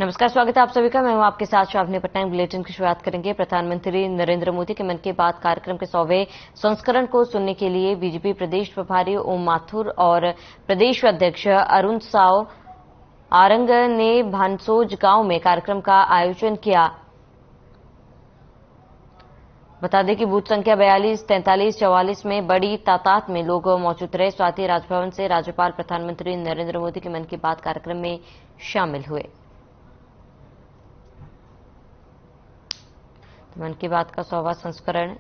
नमस्कार, स्वागत है आप सभी का। मैं हूं आपके साथ शावनी पटनायक। बुलेटिन की शुरुआत करेंगे। प्रधानमंत्री नरेंद्र मोदी के मन की बात कार्यक्रम के 100वें संस्करण को सुनने के लिए बीजेपी प्रदेश प्रभारी ओम माथुर और प्रदेश अध्यक्ष अरुण साव आरंग ने भानसोज गांव में कार्यक्रम का आयोजन किया। बता दें कि बूथ संख्या 42, 43, 44 में बड़ी तादाद में लोग मौजूद रहे। साथ ही राजभवन से राज्यपाल प्रधानमंत्री नरेंद्र मोदी के मन की बात कार्यक्रम में शामिल हुए। मन की बात का 100वां संस्करण,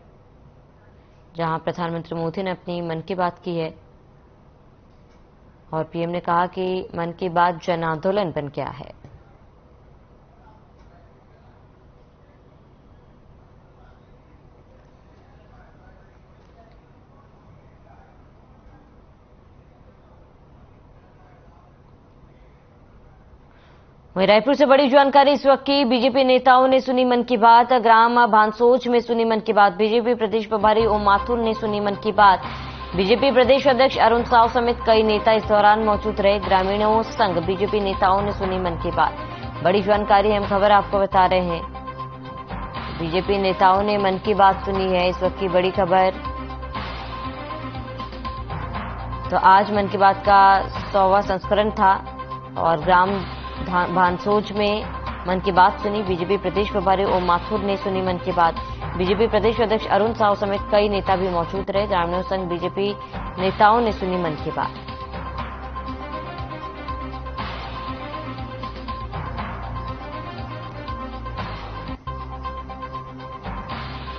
जहां प्रधानमंत्री मोदी ने अपनी मन की बात की है और पीएम ने कहा कि मन की बात जन आंदोलन बन गया है। वहीं रायपुर से बड़ी जानकारी इस वक्त की। बीजेपी नेताओं ने सुनी मन की बात। ग्राम भानसोज में सुनी मन की बात। बीजेपी प्रदेश प्रभारी ओम माथुर ने सुनी मन की बात। बीजेपी प्रदेश अध्यक्ष अरुण साव समेत कई नेता इस दौरान मौजूद रहे। ग्रामीणों संग बीजेपी नेताओं ने सुनी मन की बात। बड़ी जानकारी हम खबर आपको बता रहे हैं। बीजेपी नेताओं ने मन की बात सुनी है, इस वक्त की बड़ी खबर। तो आज मन की बात का 100वां संस्करण था और ग्राम भानसोज में मन की बात सुनी। बीजेपी प्रदेश प्रभारी ओम माथुर ने सुनी मन की बात। बीजेपी प्रदेश अध्यक्ष अरुण साव समेत कई नेता भी मौजूद रहे। ग्रामीणों संग बीजेपी नेताओं ने सुनी मन की बात।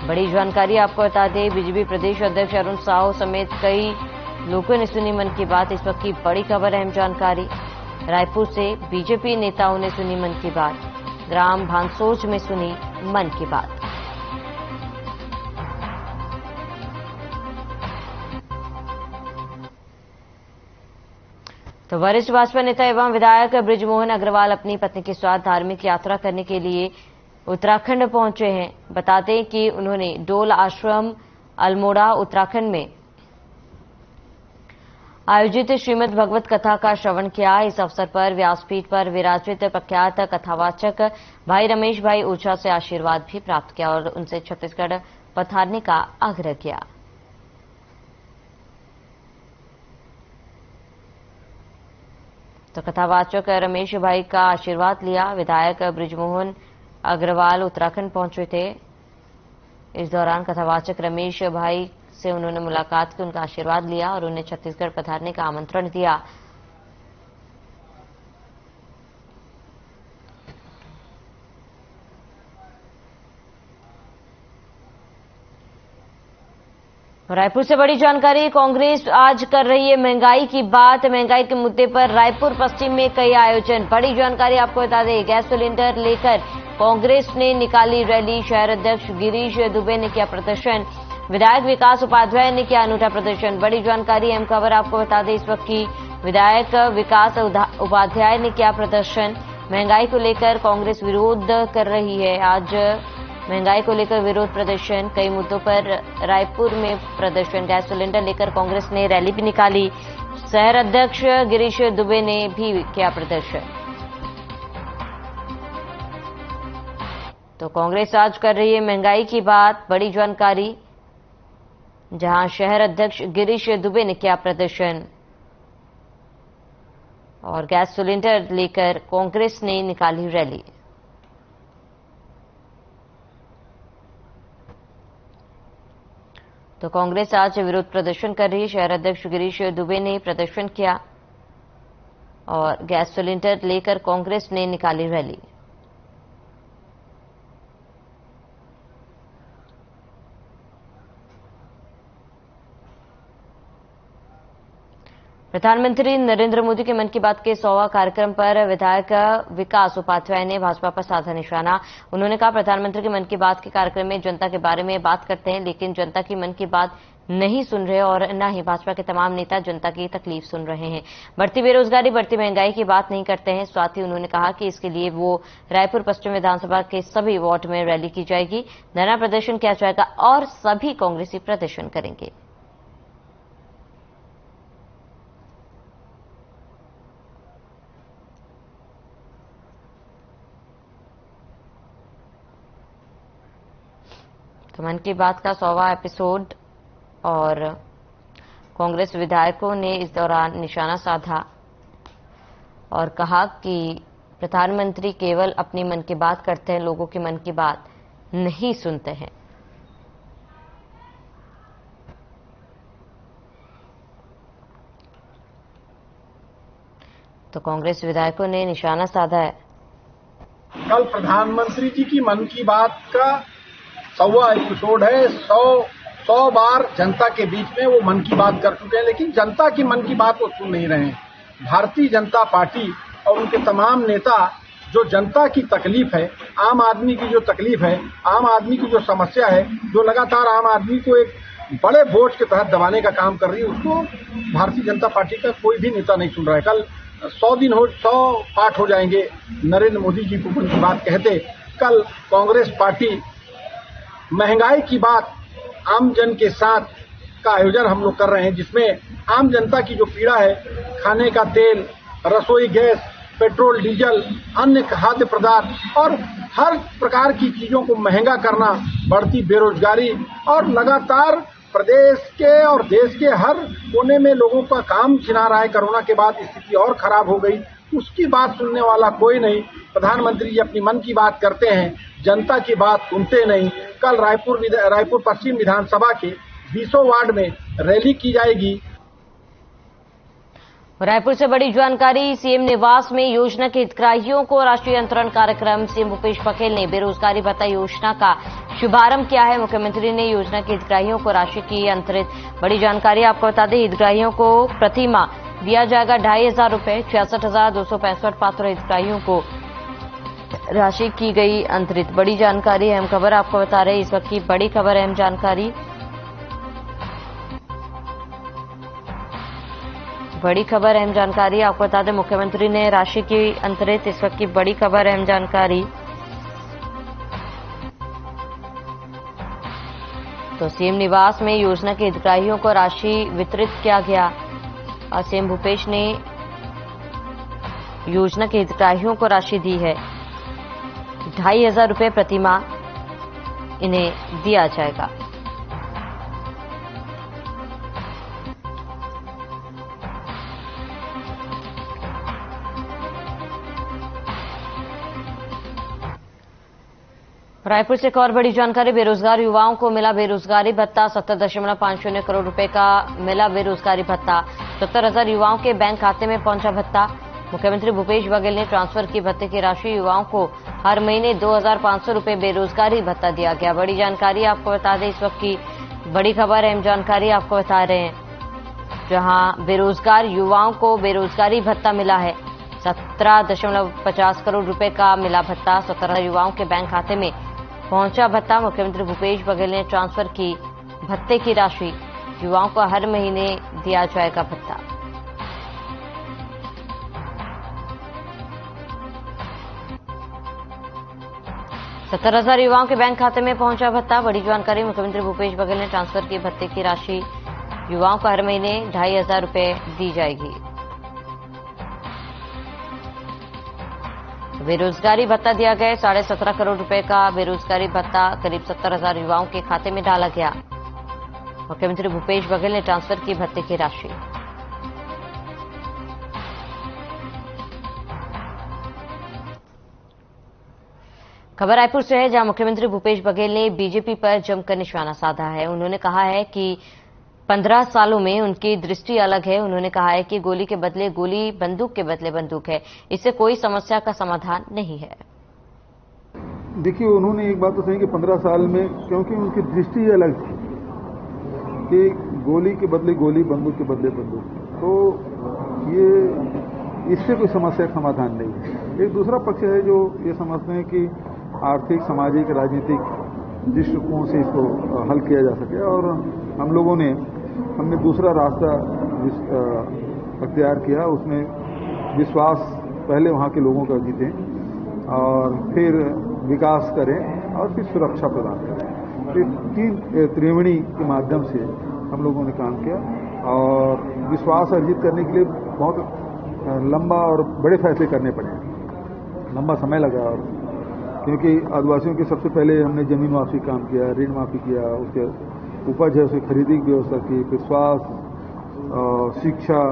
बड़ी जानकारी आपको बता दें, बीजेपी प्रदेश अध्यक्ष अरुण साव समेत कई लोगों ने सुनी मन की बात। इस वक्त की बड़ी खबर, अहम जानकारी। रायपुर से बीजेपी नेताओं ने सुनी मन की बात। ग्राम भानसोज में सुनी मन की बात। तो वरिष्ठ भाजपा नेता एवं विधायक बृजमोहन अग्रवाल अपनी पत्नी के साथ धार्मिक यात्रा करने के लिए उत्तराखंड पहुंचे हैं। बताते हैं कि उन्होंने डोल आश्रम अल्मोड़ा उत्तराखंड में आयोजित श्रीमद् भगवत कथा का श्रवण किया। इस अवसर पर व्यासपीठ पर विराजित प्रख्यात कथावाचक भाई रमेश भाई ओझा से आशीर्वाद भी प्राप्त किया और उनसे छत्तीसगढ़ पधारने का आग्रह किया। तो कथावाचक रमेश भाई का आशीर्वाद लिया। विधायक बृजमोहन अग्रवाल उत्तराखंड पहुंचे थे। इस दौरान कथावाचक रमेश भाई से उन्होंने मुलाकात की, उनका आशीर्वाद लिया और उन्हें छत्तीसगढ़ पधारने का आमंत्रण दिया। रायपुर से बड़ी जानकारी। कांग्रेस आज कर रही है महंगाई की बात। महंगाई के मुद्दे पर रायपुर पश्चिम में कई आयोजन। बड़ी जानकारी आपको बता दें, गैस सिलेंडर लेकर कांग्रेस ने निकाली रैली। शहर अध्यक्ष गिरीश दुबे ने किया प्रदर्शन। विधायक विकास उपाध्याय ने किया अनूठा प्रदर्शन। बड़ी जानकारी, अहम खबर आपको बता दें, इस वक्त की। विधायक विकास उपाध्याय ने किया प्रदर्शन। महंगाई को लेकर कांग्रेस विरोध कर रही है। आज महंगाई को लेकर विरोध प्रदर्शन, कई मुद्दों पर रायपुर में प्रदर्शन। गैस सिलेंडर लेकर कांग्रेस ने रैली भी निकाली। शहर अध्यक्ष गिरीश दुबे ने भी किया प्रदर्शन। तो कांग्रेस आज कर रही है महंगाई की बात। बड़ी जानकारी, जहां शहर अध्यक्ष गिरीश दुबे ने किया प्रदर्शन और गैस सिलेंडर लेकर कांग्रेस ने निकाली रैली। तो कांग्रेस आज विरोध प्रदर्शन कर रही है। शहर अध्यक्ष गिरीश दुबे ने प्रदर्शन किया और गैस सिलेंडर लेकर कांग्रेस ने निकाली रैली। प्रधानमंत्री नरेंद्र मोदी के मन की बात के 100वां कार्यक्रम पर विधायक विकास उपाध्याय ने भाजपा पर साधा निशाना। उन्होंने कहा, प्रधानमंत्री के मन की बात के कार्यक्रम में जनता के बारे में बात करते हैं, लेकिन जनता की मन की बात नहीं सुन रहे और न ही भाजपा के तमाम नेता जनता की तकलीफ सुन रहे हैं। बढ़ती बेरोजगारी, बढ़ती महंगाई की बात नहीं करते हैं। साथ ही उन्होंने कहा कि इसके लिए वो रायपुर पश्चिम विधानसभा के सभी वार्ड में रैली की जाएगी, धरना प्रदर्शन किया जाएगा और सभी कांग्रेसी प्रदर्शन करेंगे। तो मन की बात का 100वां एपिसोड और कांग्रेस विधायकों ने इस दौरान निशाना साधा और कहा कि प्रधानमंत्री केवल अपनी मन की बात करते हैं, लोगों की मन की बात नहीं सुनते हैं। तो कांग्रेस विधायकों ने निशाना साधा है। कल प्रधानमंत्री जी की मन की बात का 100वां एपिसोड है। 100 बार जनता के बीच में वो मन की बात कर चुके हैं, लेकिन जनता की मन की बात वो सुन नहीं रहे हैं। भारतीय जनता पार्टी और उनके तमाम नेता जो जनता की तकलीफ है, आम आदमी की जो तकलीफ है, आम आदमी की जो समस्या है, जो लगातार आम आदमी को एक बड़े बोझ के तहत दबाने का काम कर रही है, उसको भारतीय जनता पार्टी का कोई भी नेता नहीं सुन रहा है। कल 100 पाठ हो जाएंगे नरेंद्र मोदी जी को मन की बात कहते। कल कांग्रेस पार्टी महंगाई की बात आम जन के साथ का आयोजन हम लोग कर रहे हैं, जिसमें आम जनता की जो पीड़ा है, खाने का तेल, रसोई गैस, पेट्रोल डीजल, अन्य खाद्य पदार्थ और हर प्रकार की चीजों को महंगा करना, बढ़ती बेरोजगारी और लगातार प्रदेश के और देश के हर कोने में लोगों का काम छिना रहा है। कोरोना के बाद स्थिति और खराब हो गई, उसकी बात सुनने वाला कोई नहीं। प्रधानमंत्री जी अपनी मन की बात करते हैं, जनता की बात सुनते नहीं। कल रायपुर पश्चिम विधानसभा के 20 वार्ड में रैली की जाएगी। रायपुर से बड़ी जानकारी। सीएम निवास में योजना के हितग्राहियों को राष्ट्रीय अंतरण कार्यक्रम। सीएम भूपेश बघेल ने बेरोजगारी भत्ता योजना का शुभारंभ किया है। मुख्यमंत्री ने योजना के हितग्राहियों को राशि की अंतरित। बड़ी जानकारी आपको बता दें, हितग्राहियों को प्रति माह दिया जाएगा 2,500 रुपए। 66,265 पात्र हितग्राहियों को राशि की गई अंतरित। बड़ी जानकारी, अहम खबर आपको बता रहे हैं, इस वक्त की बड़ी खबर, अहम जानकारी। बड़ी खबर, अहम जानकारी आपको बता दें, मुख्यमंत्री ने राशि की अंतरित। इस वक्त की बड़ी खबर, अहम जानकारी। तो सीएम निवास में योजना के हितग्राहियों को राशि वितरित किया गया और सीएम भूपेश ने योजना के हितग्राहियों को राशि दी है। 2,500 रुपए प्रति माह इन्हें दिया जाएगा। रायपुर से एक और बड़ी जानकारी। बेरोजगार युवाओं को मिला बेरोजगारी भत्ता। 70.50 करोड़ रुपए का मिला बेरोजगारी भत्ता। 70,000 युवाओं के बैंक खाते में पहुंचा भत्ता। मुख्यमंत्री भूपेश बघेल ने ट्रांसफर की भत्ते की राशि। युवाओं को हर महीने 2,500 रुपए बेरोजगारी भत्ता दिया गया। बड़ी जानकारी आपको बता दें, इस वक्त की बड़ी खबर, अहम जानकारी आपको बता रहे हैं, जहां बेरोजगार युवाओं को बेरोजगारी भत्ता मिला है। 17.50 करोड़ रुपए का मिला भत्ता। 17 युवाओं के बैंक खाते में पहुंचा भत्ता। मुख्यमंत्री भूपेश बघेल ने ट्रांसफर की भत्ते की राशि। युवाओं को हर महीने दिया जाएगा भत्ता। सत्तर 70,000 युवाओं के बैंक खाते में पहुंचा भत्ता। बड़ी जानकारी, मुख्यमंत्री भूपेश बघेल ने ट्रांसफर की भत्ते की राशि। युवाओं को हर महीने 2,500 रुपए दी जाएगी। बेरोजगारी भत्ता दिया गया। 17.5 करोड़ रुपए का बेरोजगारी भत्ता करीब 70,000 युवाओं के खाते में डाला गया। मुख्यमंत्री भूपेश बघेल ने ट्रांसफर की भत्ते की राशि। खबर रायपुर से है, जहां मुख्यमंत्री भूपेश बघेल ने बीजेपी पर जमकर निशाना साधा है। उन्होंने कहा है कि 15 सालों में उनकी दृष्टि अलग है। उन्होंने कहा है कि गोली के बदले गोली, बंदूक के बदले बंदूक है। इससे कोई समस्या का समाधान नहीं है। देखिए, उन्होंने एक बात तो सही कि 15 साल में, क्योंकि उनकी दृष्टि अलग थी कि गोली के बदले गोली, बंदूक के बदले बंदूक, तो ये इससे कोई समस्या का समाधान नहीं है। एक दूसरा पक्ष है जो ये समझते हैं कि आर्थिक, सामाजिक, राजनीतिक दृष्टिकोण से इसको हल किया जा सके, और हम लोगों ने हमने दूसरा रास्ता अख्तियार किया। उसमें विश्वास पहले वहाँ के लोगों का जीतें और फिर विकास करें और फिर सुरक्षा प्रदान करें। फिर 3 त्रिवेणी के माध्यम से हम लोगों ने काम किया और विश्वास अर्जित करने के लिए बहुत लंबा और बड़े फैसले करने पड़े, लंबा समय लगा। क्योंकि आदिवासियों के सबसे पहले हमने जमीन माफी काम किया, ऋण माफी किया, उसके उपज है उसे खरीदी की व्यवस्था की, फिर स्वास्थ्य, शिक्षा,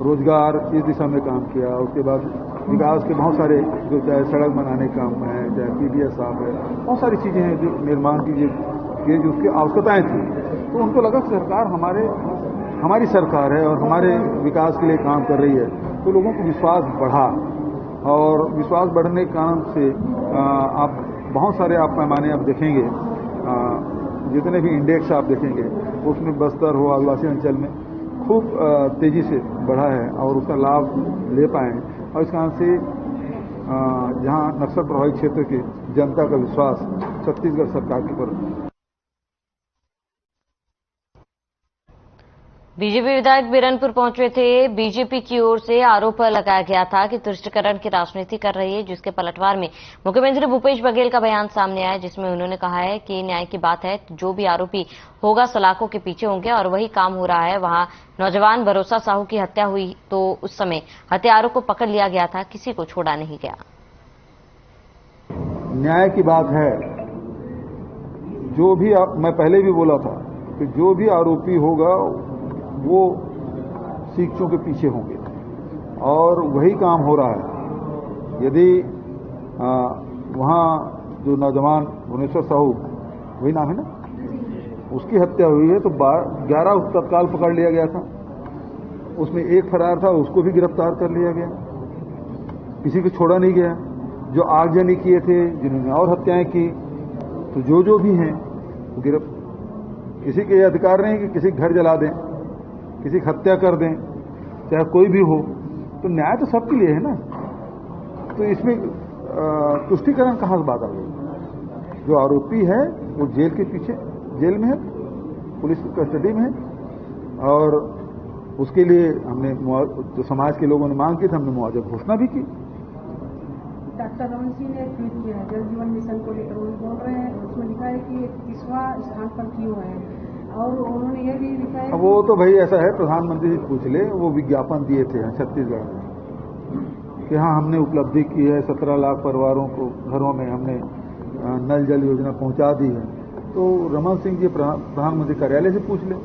रोजगार इस दिशा में काम किया। उसके बाद विकास के बहुत सारे जो चाहे सड़क बनाने का काम है, चाहे पीडीएस साफ है, बहुत सारी चीजें हैं जो निर्माण की जो उसकी आवश्यकताएं थी। तो उनको लगा कि सरकार हमारी सरकार है और हमारे विकास के लिए काम कर रही है, तो लोगों को विश्वास बढ़ा। और विश्वास बढ़ने के कारण से आप बहुत सारे आप पैमाने आप देखेंगे, जितने भी इंडेक्स आप देखेंगे उसमें बस्तर हो, आदिवासी अंचल में खूब तेजी से बढ़ा है और उसका लाभ ले पाए हैं। और इस कारण से जहां नक्सल प्रभावित क्षेत्र की जनता का विश्वास छत्तीसगढ़ सरकार के ऊपर। बीजेपी विधायक बिरनपुर पहुंचे थे। बीजेपी की ओर से आरोप लगाया गया था कि तुष्टिकरण की राजनीति कर रही है, जिसके पलटवार में मुख्यमंत्री भूपेश बघेल का बयान सामने आया, जिसमें उन्होंने कहा है कि न्याय की बात है, जो भी आरोपी होगा सलाखों के पीछे होंगे और वही काम हो रहा है। वहां नौजवान भरोसा साहू की हत्या हुई तो उस समय हत्यारों को पकड़ लिया गया था, किसी को छोड़ा नहीं गया। न्याय की बात है, जो भी मैं पहले भी बोला था कि जो भी आरोपी होगा वो शिक्षकों के पीछे होंगे और वही काम हो रहा है। यदि वहां जो नौजवान भुवनेश्वर साहू, वही नाम है ना, उसकी हत्या हुई है तो 11 तत्काल पकड़ लिया गया था। उसमें एक फरार था, उसको भी गिरफ्तार कर लिया गया, किसी को छोड़ा नहीं गया। जो आगजनी किए थे, जिन्होंने और हत्याएं की, तो जो भी हैं किसी के अधिकार नहीं कि किसी घर जला दें, किसी की हत्या कर दें, चाहे कोई भी हो। तो न्याय तो सबके लिए है ना। तो इसमें तुष्टिकरण कहां से बात आ गई? जो आरोपी है वो जेल के पीछे, जेल में है, पुलिस की कस्टडी में है और उसके लिए हमने जो समाज के लोगों ने मांग की थी, हमने मुआवजा घोषणा भी की। डॉक्टर रमन सिंह ने ट्वीट किया है जल जीवन मिशन को लेकर, वो बोल रहे हैं, उसमें लिखा है कि 31वां स्थान पर क्यों है, और उन्होंने ये भी लिखा है वो तो भाई ऐसा है, प्रधानमंत्री से पूछ ले। वो विज्ञापन दिए थे छत्तीसगढ़ में कि हाँ हमने उपलब्धि की है, 17 लाख परिवारों को घरों में हमने नल जल योजना पहुंचा दी है। तो रमन सिंह जी प्रधानमंत्री कार्यालय से पूछ ले।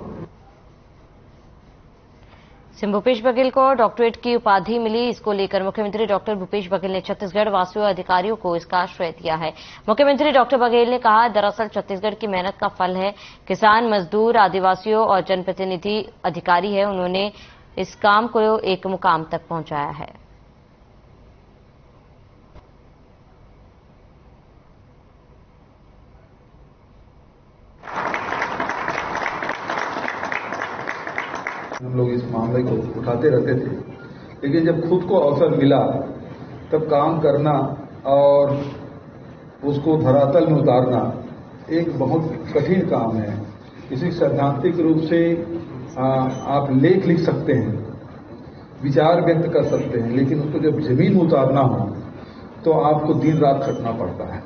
सीएम भूपेश बघेल को डॉक्टरेट की उपाधि मिली, इसको लेकर मुख्यमंत्री डॉक्टर भूपेश बघेल ने छत्तीसगढ़ वासियों अधिकारियों को इसका श्रेय दिया है। मुख्यमंत्री डॉक्टर बघेल ने कहा, दरअसल छत्तीसगढ़ की मेहनत का फल है। किसान, मजदूर, आदिवासियों और जनप्रतिनिधि अधिकारी है, उन्होंने इस काम को एक मुकाम तक पहुंचाया है। हम लोग इस मामले को उठाते रहते थे, लेकिन जब खुद को अवसर मिला तब काम करना और उसको धरातल में उतारना एक बहुत कठिन काम है। इसी सैद्धांतिक रूप से आप लेख लिख सकते हैं, विचार व्यक्त कर सकते हैं, लेकिन उसको जब जमीन में उतारना हो तो आपको दिन रात खटना पड़ता है।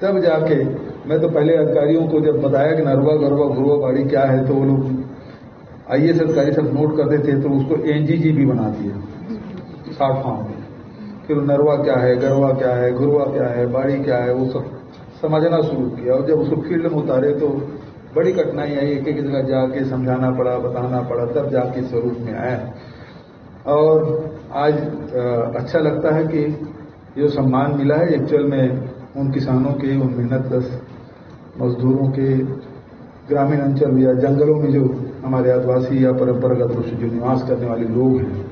तब जाके मैं तो पहले अधिकारियों को जब बताया कि नरवा गरवा घुरवा बाड़ी क्या है, तो वो लोग आईएएस अधिकारी सब नोट करते थे, तो उसको एनजीजी भी बना दिया 60 फॉर्म। फिर नरवा क्या है, गरवा क्या है, घुरवा क्या है, बाड़ी क्या है, वो सब समझना शुरू किया। और जब उसको फील्ड में उतारे तो बड़ी कठिनाई आई, एक एक जगह जाके समझाना पड़ा, बताना पड़ा, तब जाके स्वरूप में आया। और आज अच्छा लगता है कि जो सम्मान मिला है एक्चुअल में उन किसानों के, उन मेहनत मजदूरों के, ग्रामीण अंचल या जंगलों में जो हमारे आदिवासी या परंपरागत रूप से जो निवास करने वाले लोग हैं,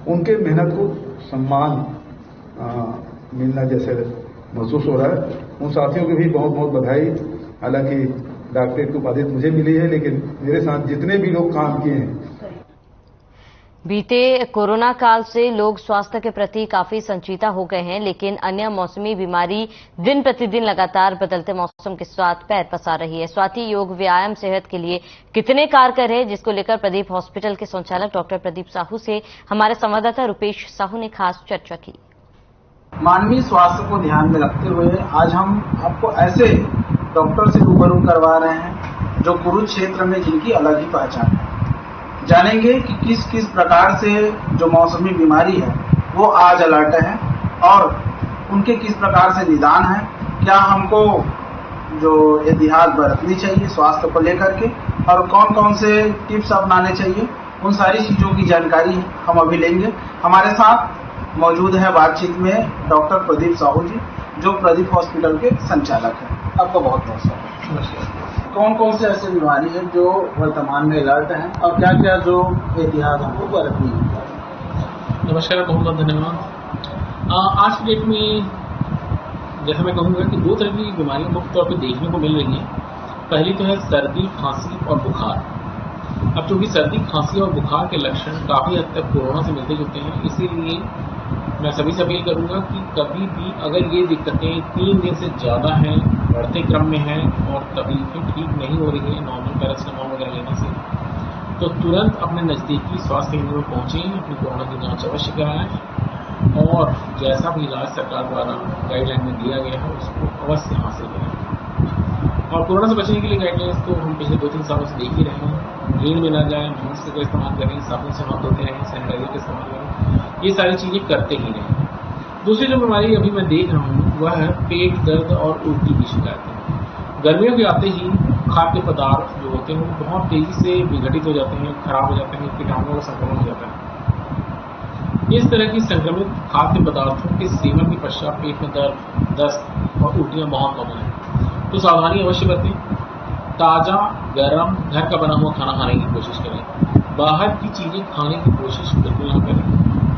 उनके मेहनत को सम्मान मिलना जैसे महसूस हो रहा है। उन साथियों की भी बहुत बहुत बधाई। हालांकि डॉक्टरेट की उपाधि मुझे मिली है, लेकिन मेरे साथ जितने भी लोग काम किए हैं। बीते कोरोना काल से लोग स्वास्थ्य के प्रति काफी संजीदा हो गए हैं, लेकिन अन्य मौसमी बीमारी दिन प्रतिदिन लगातार बदलते मौसम के साथ पैर पसार रही है। स्वाति योग व्यायाम सेहत के लिए कितने कारगर है, जिसको लेकर प्रदीप हॉस्पिटल के संचालक डॉक्टर प्रदीप साहू से हमारे संवाददाता रुपेश साहू ने खास चर्चा की। मानवीय स्वास्थ्य को ध्यान में रखते हुए आज हम आपको ऐसे डॉक्टर से रूबरू करवा रहे हैं जो कुरुक्षेत्र में जिनकी अलग ही पहचान है। जानेंगे कि किस किस प्रकार से जो मौसमी बीमारी है वो आज अलर्ट है और उनके किस प्रकार से निदान है, क्या हमको जो एहतियात बरतनी चाहिए स्वास्थ्य को लेकर के और कौन कौन से टिप्स अपनाने चाहिए, उन सारी चीज़ों की जानकारी हम अभी लेंगे। हमारे साथ मौजूद है बातचीत में डॉक्टर प्रदीप साहू जी, जो प्रदीप हॉस्पिटल के संचालक हैं। आपका बहुत बहुत स्वागत। कौन कौन से ऐसे बीमारी हैं जो वर्तमान में अलर्ट हैं और क्या क्या जो एहतियात हमको बरतनी है? नमस्कार, बहुत बहुत धन्यवाद। आज की डेट में जैसे मैं कहूँगा कि दो तरह की बीमारियां मुख्य तौर पर देखने को मिल रही हैं। पहली तो है सर्दी, खांसी और बुखार। अब चूंकि सर्दी, खांसी और बुखार के लक्षण काफ़ी हद तक कोरोना से मिलते जुलते हैं, इसीलिए मैं सभी से अपील करूँगा कि कभी भी अगर ये दिक्कतें 3 दिन से ज़्यादा हैं, बढ़ते क्रम में हैं और तकलीफें ठीक नहीं हो रही हैं नॉर्मल पैरासिटामोल वगैरह लेने से, तो तुरंत अपने नज़दीकी स्वास्थ्य केंद्र में पहुँचें, अपनी कोरोना की जाँच अवश्य कराएं और जैसा भी इलाज सरकार द्वारा गाइडलाइन में दिया गया है उसको अवश्य हासिल करें। और कोरोना से बचने के लिए गाइडलाइंस तो हम पिछले 2-3 सालों से देख ही रहे हैं। भीड़ में ना जाएं, मास्क का इस्तेमाल करें, साबुन से हाथ धोते रहें, सैनिटाइजर का इस्तेमाल करें, ये सारी चीज़ें करते ही रहें। दूसरी जो बीमारी अभी मैं देख रहा हूँ वह है पेट दर्द और उल्टी की शिकायतें। गर्मियों के आते ही खाद्य पदार्थ जो होते हैं वो बहुत तेज़ी से विघटित हो जाते हैं, खराब हो जाते हैं, कीटाणुओं का संक्रमण हो जाता है। इस तरह की संक्रमित खाद्य पदार्थों के सेवन के पश्चात पेट में दर्द, दस्त और उल्टियाँ बहुत कॉमन है, तो सावधानी अवश्य बरतें। ताज़ा गरम घर का बना हुआ खाना खाने की कोशिश करें। बाहर की चीज़ें खाने की कोशिश बिल्कुल ना करें,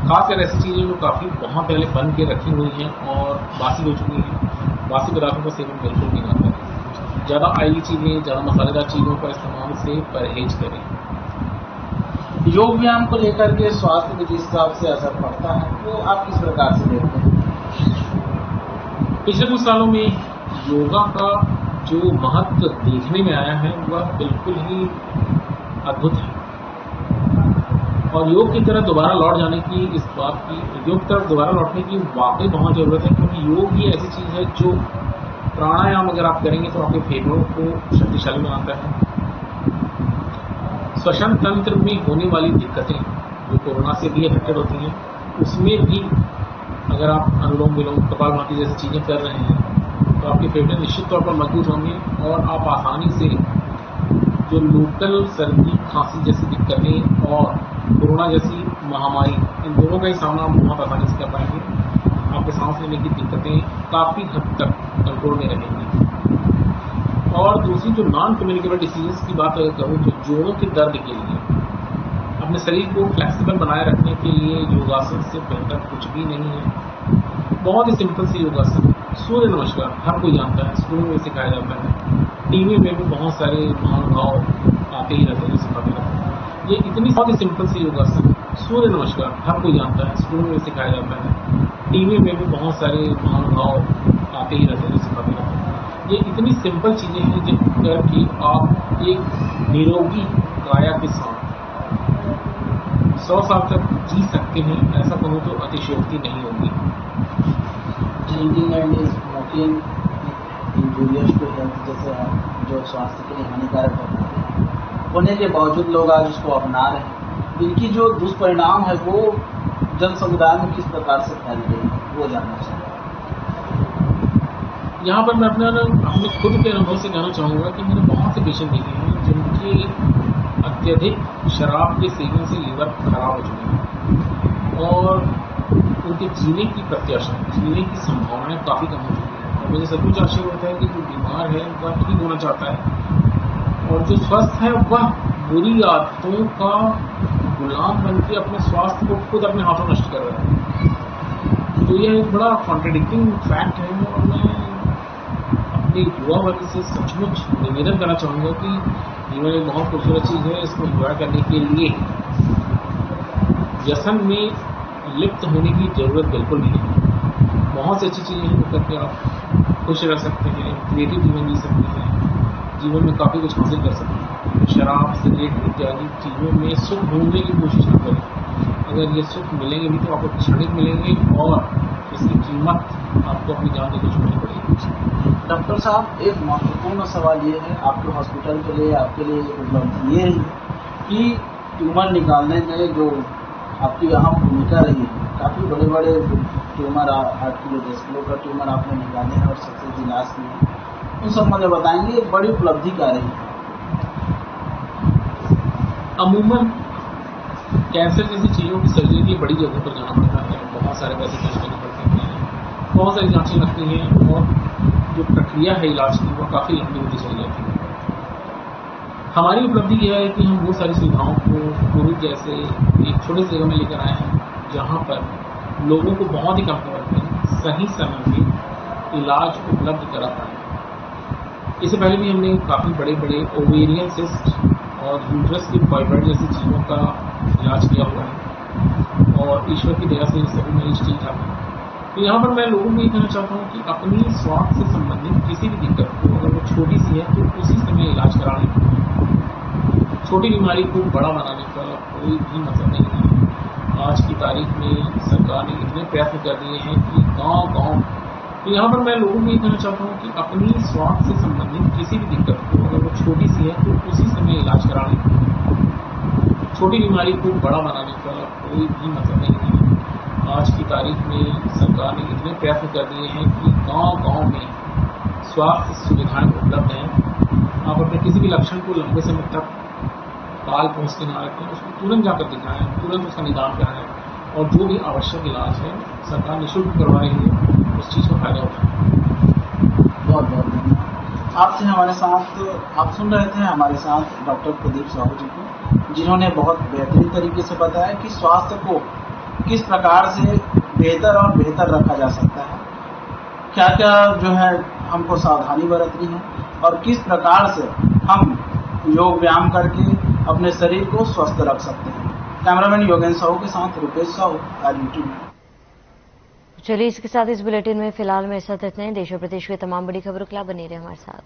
खासकर ऐसी चीज़ें जो काफ़ी बहुत पहले बन के रखी हुई हैं और बासी हो चुकी हैं। बासी पदार्थों का सेवन बिल्कुल भी ना करें। ज़्यादा ऑयली चीज़ें, ज़्यादा मसालेदार चीज़ों का इस्तेमाल से परहेज करें। योग व्यायाम को लेकर के स्वास्थ्य में जिस हिसाब से असर पड़ता है वो आप किस प्रकार से देखते हैं? पिछले कुछ सालों में योगा का जो महत्व देखने में आया है वह बिल्कुल ही अद्भुत है और योग की तरफ दोबारा लौट जाने की, इस बात की योग की तरफ दोबारा लौटने की वाकई बहुत ज़रूरत है, क्योंकि योग ही ऐसी चीज़ है जो प्राणायाम अगर आप करेंगे तो आपके फेफड़ों को शक्तिशाली बनाता है। श्वसन तंत्र में होने वाली दिक्कतें जो कोरोना से भी अफेक्टेड होती हैं, उसमें भी अगर आप अनुलोम विलोम, कपालभाति जैसी चीज़ें कर रहे हैं तो आपके फेफड़े निश्चित तौर पर मजबूत होंगे और आप आसानी से जो लोकल सर्दी, खांसी जैसी दिक्कतें और कोरोना जैसी महामारी, इन दोनों का ही सामना आप बहुत आसानी से कर पाएंगे। आपके सांस लेने की दिक्कतें काफ़ी हद तक कंट्रोल में रहेंगी। और दूसरी जो नॉन कम्युनिकेबल डिसीजेस की बात अगर करूँ तो जोड़ों के दर्द के लिए अपने शरीर को फ्लेक्सिबल बनाए रखने के लिए योगासन से बेहतर कुछ भी नहीं है। बहुत ही सिंपल सी योगासन, सूर्य नमस्कार हर कोई जानता है, स्कूल में सिखाया जाता है, टीवी में भी बहुत सारे महानुभाव आते ही रहते हैं सिखाते रहते हैं। ये इतनी बहुत ही सिंपल सी योगासन, सूर्य नमस्कार हर कोई जानता है, स्कूल में सिखाया जाता है, टीवी में भी बहुत सारे महानुभाव आते ही रहते हैं सिखाते रहते हैं। ये इतनी सिंपल चीज़ें हैं जिन करके आप एक निरोगी काया के साथ 100 साल तक जी सकते हैं। ऐसा कहूँ तो अतिशयोक्ति नहीं होगी। Drinking and smoking injurious to health जैसे जो स्वास्थ्य के लिए हानिकारक होने के बावजूद लोग आज उसको अपना रहे हैं, इनकी जो दुष्परिणाम है वो जन समुदाय में किस प्रकार से फैल रही है वो जानना चाहिए। यहाँ पर मैं अपने खुद के अनुभव से कहना चाहूँगा कि मैंने बहुत से पेशेंट देखे हैं जिनके अत्यधिक शराब के सेवन से लीवर खराब हो चुके हैं और उनके जीने की प्रत्याशा, जीने की संभावनाएं काफ़ी कम हो चुकी हैं। और मुझे सचमुच आश्चर्य होता है कि जो बीमार है वह ठीक होना चाहता है और जो स्वस्थ है वह बुरी आदतों का गुलाम बन के अपने स्वास्थ्य को खुद अपने हाथों नष्ट कर रहा है। तो यह एक बड़ा कॉन्ट्रडिक्टिंग फैक्ट है और मैं युवा वर्ग से सचमुच निवेदन करना चाहूँगा कि जीवन एक बहुत खूबसूरत चीज़ है, इसको एंजॉय करने के लिए व्यसन में लिप्त होने की ज़रूरत बिल्कुल नहीं है। बहुत सी अच्छी चीज़ें हैं करके आप खुश रह सकते हैं, क्रिएटिव जीवन जी सकते हैं, जीवन में काफ़ी कुछ हासिल कर सकते हैं। शराब, सिगरेट इत्यादि चीज़ों में सुख ढूंढने की कोशिश न करें। अगर ये सुख मिलेंगे भी तो आपको क्षणिक मिलेंगे और इसकी कीमत आपको अपनी जान देकर चुकानी पड़ेगी। डॉक्टर साहब, एक महत्वपूर्ण सवाल ये है आपके हॉस्पिटल के लिए, आपके लिए उपलब्धि ये है कि ट्यूमर निकालने में जो आपकी अहम भूमिका रही है काफ़ी बड़े बड़े ट्यूमर 8 किलो 10 किलो का ट्यूमर आपने निकाले हैं और सक्सेस इलाज किए, उन सब मुझे बताएंगे। एक बड़ी उपलब्धि क्या रही है? अमूमन कैंसर जैसी चीज़ों की सर्जरी के लिए बड़ी जगहों पर जाना पड़ता है, बहुत सारे पैसे खर्च करने पड़ते हैं, बहुत सारी जांचें लगती हैं और जो प्रक्रिया है इलाज की वो काफ़ी लंबी होती चली जाती है। हमारी उपलब्धि यह है कि हम वो सारी सुविधाओं को कोविड जैसे एक छोटे से जगह में लेकर आए हैं जहाँ पर लोगों को बहुत ही कम कीमत में सही समय में इलाज उपलब्ध करा पाए। इससे पहले भी हमने काफ़ी बड़े बड़े ओवेरियन सिस्ट और यूट्रस की फाइब्रॉइड जैसी चीज़ों का इलाज किया हुआ है और ईश्वर की दया से इन सभी मरीज ठीक ठाक हैं। तो यहाँ पर मैं लोगों को ये कहना चाहता हूँ कि अपनी स्वास्थ्य से संबंधित किसी भी दिक्कत को अगर वो छोटी सी है तो उसी समय इलाज करा लें। छोटी बीमारी को बड़ा बनाने का कोई भी मतलब नहीं है। आज की तारीख में सरकार ने इतने प्रयत्न कर दिए हैं कि गांव-गांव। तो यहाँ पर मैं लोगों को ये कहना चाहता हूँ कि अपनी स्वास्थ्य से संबंधित किसी भी दिक्कत को अगर वो छोटी सी है तो उसी समय इलाज करा लें। छोटी बीमारी को बड़ा बनाने का कोई भी मतलब नहीं है। आज की तारीख में सरकार ने इतने प्रयत्न कर दिए हैं कि गांव-गांव में स्वास्थ्य सुविधाएं उपलब्ध हैं। आप अपने किसी भी लक्षण को लंबे समय तक पाल पहुँच के ना रखें, उसको तुरंत जाकर दिखाएं, तुरंत उसका निदान कराएं और जो भी आवश्यक इलाज है सरकार निःशुल्क करवा रही है, उस चीज़ का फायदा होता है। बहुत बहुत धन्यवाद। आपसे हमारे साथ आप सुन रहे थे हमारे साथ डॉक्टर प्रदीप साहू जी को, जिन्होंने बहुत बेहतरीन तरीके से बताया कि स्वास्थ्य को किस प्रकार से बेहतर और बेहतर रखा जा सकता है, क्या क्या जो है हमको सावधानी बरतनी है और किस प्रकार से हम योग व्यायाम करके अपने शरीर को स्वस्थ रख सकते हैं। कैमरामैन योगेंद्र साहू के साथ रुपेश साहू, आज यूट्यूब। चलिए इसके साथ इस बुलेटिन में फिलहाल में इतना ही। देश और प्रदेश के तमाम बड़ी खबरों के लिए बने रहे हमारे साथ।